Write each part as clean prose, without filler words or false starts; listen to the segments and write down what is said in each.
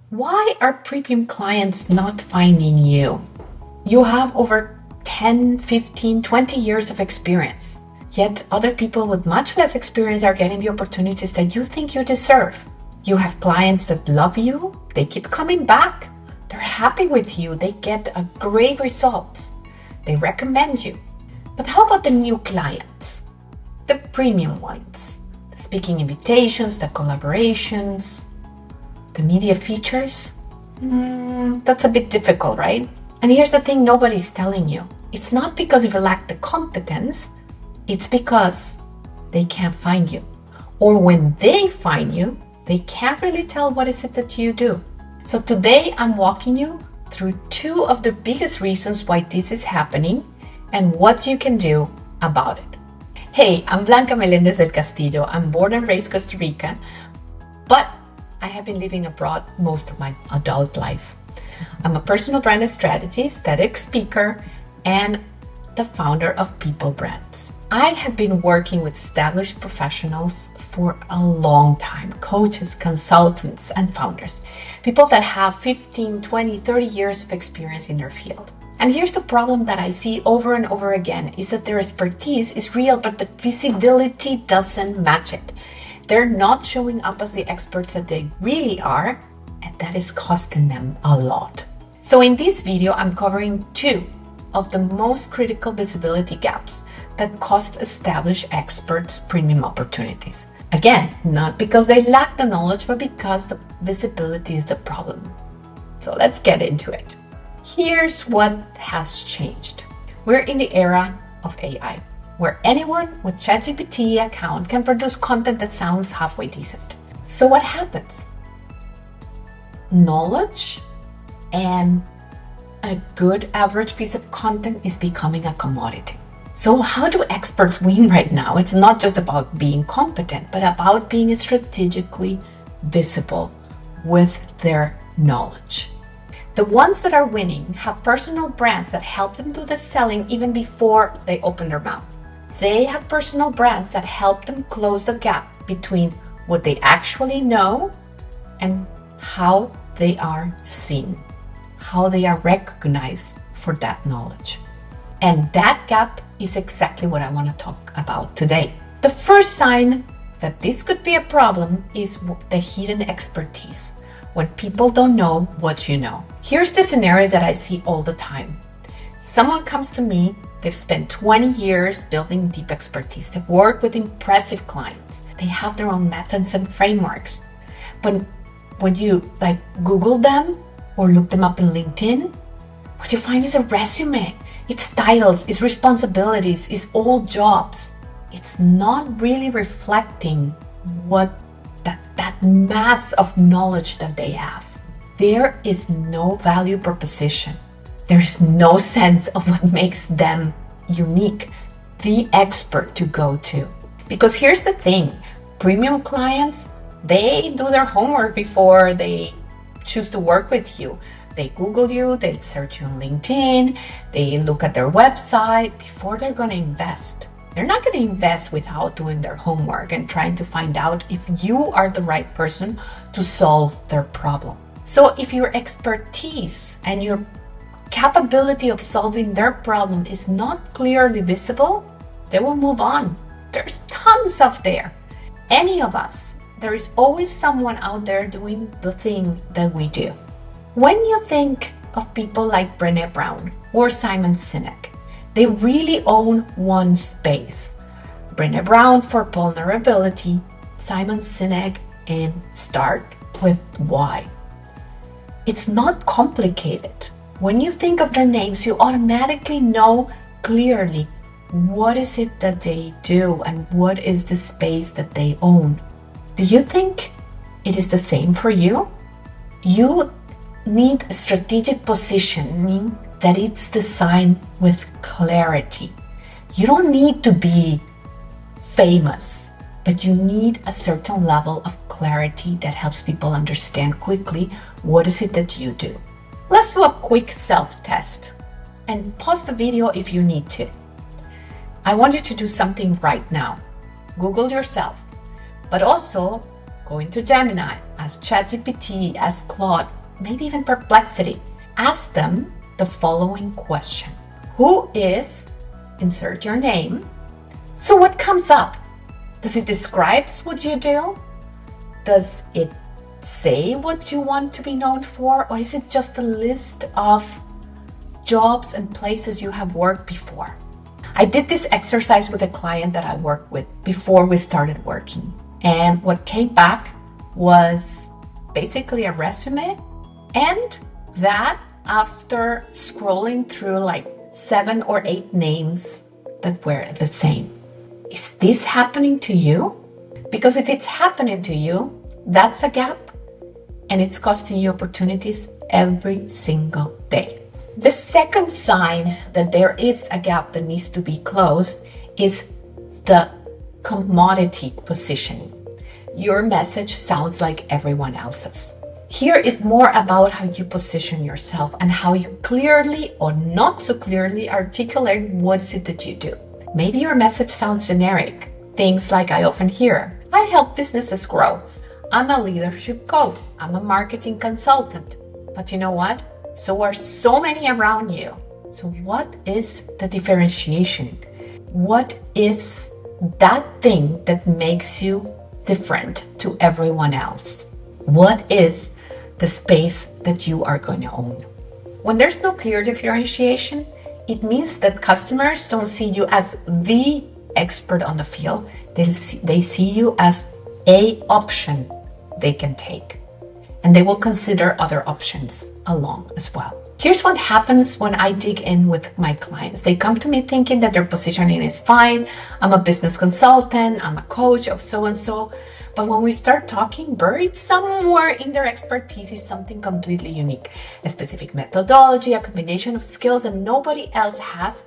Why are premium clients not finding you? You have over 10, 15, 20 years of experience, yet other people with much less experience are getting the opportunities that you think you deserve. You have clients that love you, they keep coming back, they're happy with you, they get a great results, they recommend you. But how about the new clients? The premium ones, the speaking invitations, the collaborations, the media features? That's a bit difficult, right? And here's the thing nobody's telling you. It's not because you lack the competence, it's because they can't find you. Or when they find you, they can't really tell what is it that you do. So today I'm walking you through two of the biggest reasons why this is happening and what you can do about it. Hey, I'm Blanca Melendez del Castillo. I'm born and raised Costa Rican, but I have been living abroad most of my adult life. I'm a personal brand strategist, TEDx speaker, and the founder of People Brands. I have been working with established professionals for a long time, coaches, consultants, and founders, people that have 15, 20, 30 years of experience in their field. And here's the problem that I see over and over again is that their expertise is real, but the visibility doesn't match it. They're not showing up as the experts that they really are, and that is costing them a lot. So in this video, I'm covering two of the most critical visibility gaps that cost established experts premium opportunities. Again, not because they lack the knowledge, but because the visibility is the problem. So let's get into it. Here's what has changed. We're in the era of AI, where anyone with ChatGPT account can produce content that sounds halfway decent. So what happens? Knowledge and a good average piece of content is becoming a commodity. So how do experts win right now? It's not just about being competent, but about being strategically visible with their knowledge. The ones that are winning have personal brands that help them do the selling even before they open their mouth. They have personal brands that help them close the gap between what they actually know and how they are seen, how they are recognized for that knowledge. And that gap is exactly what I want to talk about today. The first sign that this could be a problem is the hidden expertise, when people don't know what you know. Here's the scenario that I see all the time. Someone comes to me, they've spent 20 years building deep expertise. They've worked with impressive clients. They have their own methods and frameworks. But when you Google them or look them up in LinkedIn, what you find is a resume. It's titles, it's responsibilities, it's old jobs. It's not really reflecting what that mass of knowledge that they have. There is no value proposition. There is no sense of what makes them unique, the expert to go to. Because here's the thing, premium clients, they do their homework before they choose to work with you. They Google you, they search you on LinkedIn, they look at their website before they're going to invest. They're not going to invest without doing their homework and trying to find out if you are the right person to solve their problem. So if your expertise and your capability of solving their problem is not clearly visible, they will move on. There's tons of there. Any of us, there is always someone out there doing the thing that we do. When you think of people like Brené Brown or Simon Sinek, they really own one space. Brené Brown for vulnerability, Simon Sinek in start with why. It's not complicated. When you think of their names, you automatically know clearly what is it that they do and what is the space that they own. Do you think it is the same for you? You need a strategic positioning that it's designed with clarity. You don't need to be famous, but you need a certain level of clarity that helps people understand quickly what is it that you do. Let's do a quick self-test and pause the video if you need to. I want you to do something right now. Google yourself, but also Go into Gemini, ask ChatGPT, ask Claude, maybe even Perplexity. Ask them the following question. Who is, insert your name. So what comes up? Does it describe what you do? Does it say what you want to be known for? Or is it just a list of jobs and places you have worked before? I did this exercise with a client that I worked with before we started working. And what came back was basically a resume, and that after scrolling through like 7 or 8 names that were the same. Is this happening to you? Because if it's happening to you, that's a gap, and it's costing you opportunities every single day. The second sign that there is a gap that needs to be closed is the commodity positioning. Your message sounds like everyone else's. Here is more about how you position yourself and how you clearly or not so clearly articulate what is it that you do. Maybe your message sounds generic. Things like I often hear, I help businesses grow. I'm a leadership coach. I'm a marketing consultant. But you know what? So are so many around you. So what is the differentiation? What is that thing that makes you different to everyone else? What is the space that you are going to own? When there's no clear differentiation, it means that customers don't see you as the expert on the field. They see you as an option they can take, and they will consider other options along as well. Here's what happens when I dig in with my clients. They come to me thinking that their positioning is fine. I'm a business consultant, I'm a coach of so-and-so. But when we start talking, buried somewhere in their expertise is something completely unique. A specific methodology, a combination of skills that nobody else has,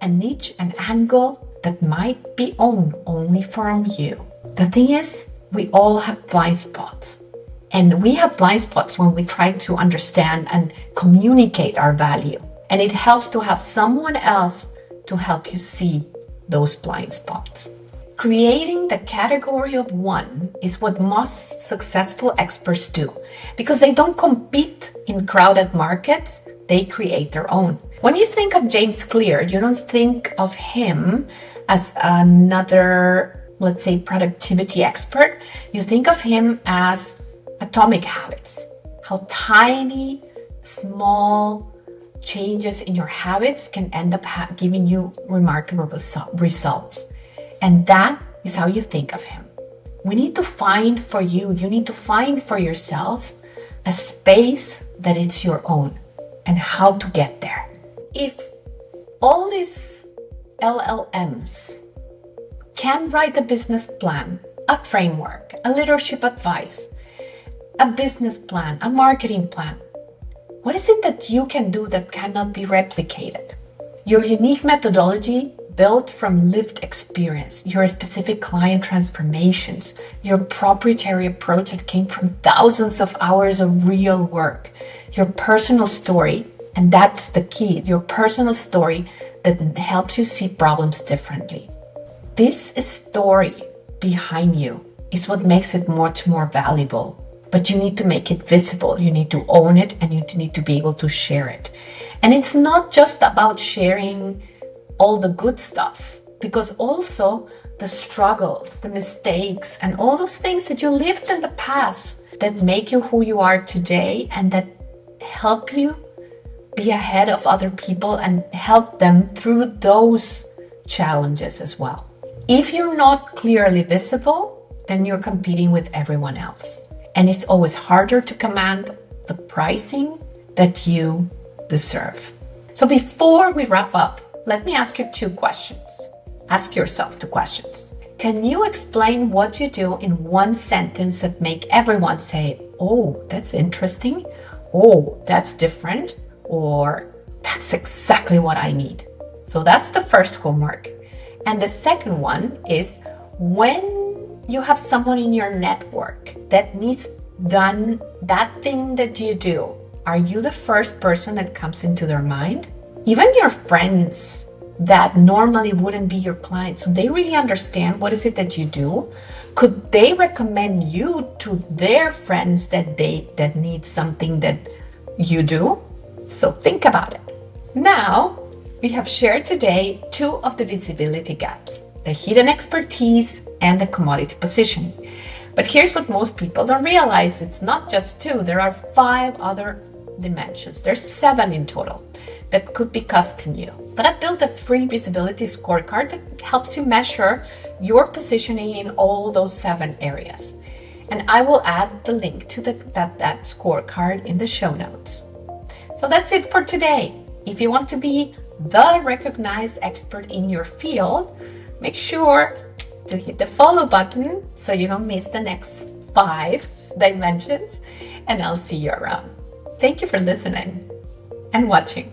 a niche, an angle that might be owned only from you. The thing is, we all have blind spots. And we have blind spots when we try to understand and communicate our value. And it helps to have someone else to help you see those blind spots. Creating the category of one is what most successful experts do, because they don't compete in crowded markets, they create their own. When you think of James Clear, you don't think of him as another, let's say, productivity expert. You think of him as atomic habits, how tiny, small changes in your habits can end up giving you remarkable results. And that is how you think of him. We need to find for you need to find for yourself a space that is your own and how to get there. If all these LLMs can write a business plan, a framework, a leadership advice, a business plan, a marketing plan, what is it that you can do that cannot be replicated? Your unique methodology built from lived experience, your specific client transformations, your proprietary approach that came from thousands of hours of real work, your personal story, and that's the key, your personal story that helps you see problems differently. This story behind you is what makes it much more valuable. But you need to make it visible, you need to own it, and you need to be able to share it. And it's not just about sharing all the good stuff, because also the struggles, the mistakes, and all those things that you lived in the past that make you who you are today and that help you be ahead of other people and help them through those challenges as well. If you're not clearly visible, then you're competing with everyone else. And it's always harder to command the pricing that you deserve. So before we wrap up, let me ask you 2 questions. Ask yourself 2 questions. Can you explain what you do in 1 sentence that make everyone say, oh, that's interesting, oh, that's different, or that's exactly what I need? So that's the first homework. And the second one is, when you have someone in your network that needs done that thing that you do, are you the first person that comes into their mind? Even your friends that normally wouldn't be your clients, so they really understand what is it that you do. Could they recommend you to their friends that need something that you do? So think about it. Now, we have shared today two of the visibility gaps, the hidden expertise and the commodity position. But here's what most people don't realize. It's not just two. There are 5 other dimensions. There's 7 in total that could be custom you. But I built a free visibility scorecard that helps you measure your positioning in all those 7 areas. And I will add the link to that scorecard in the show notes. So that's it for today. If you want to be the recognized expert in your field, make sure to hit the follow button so you don't miss the next 5 dimensions, and I'll see you around. Thank you for listening and watching.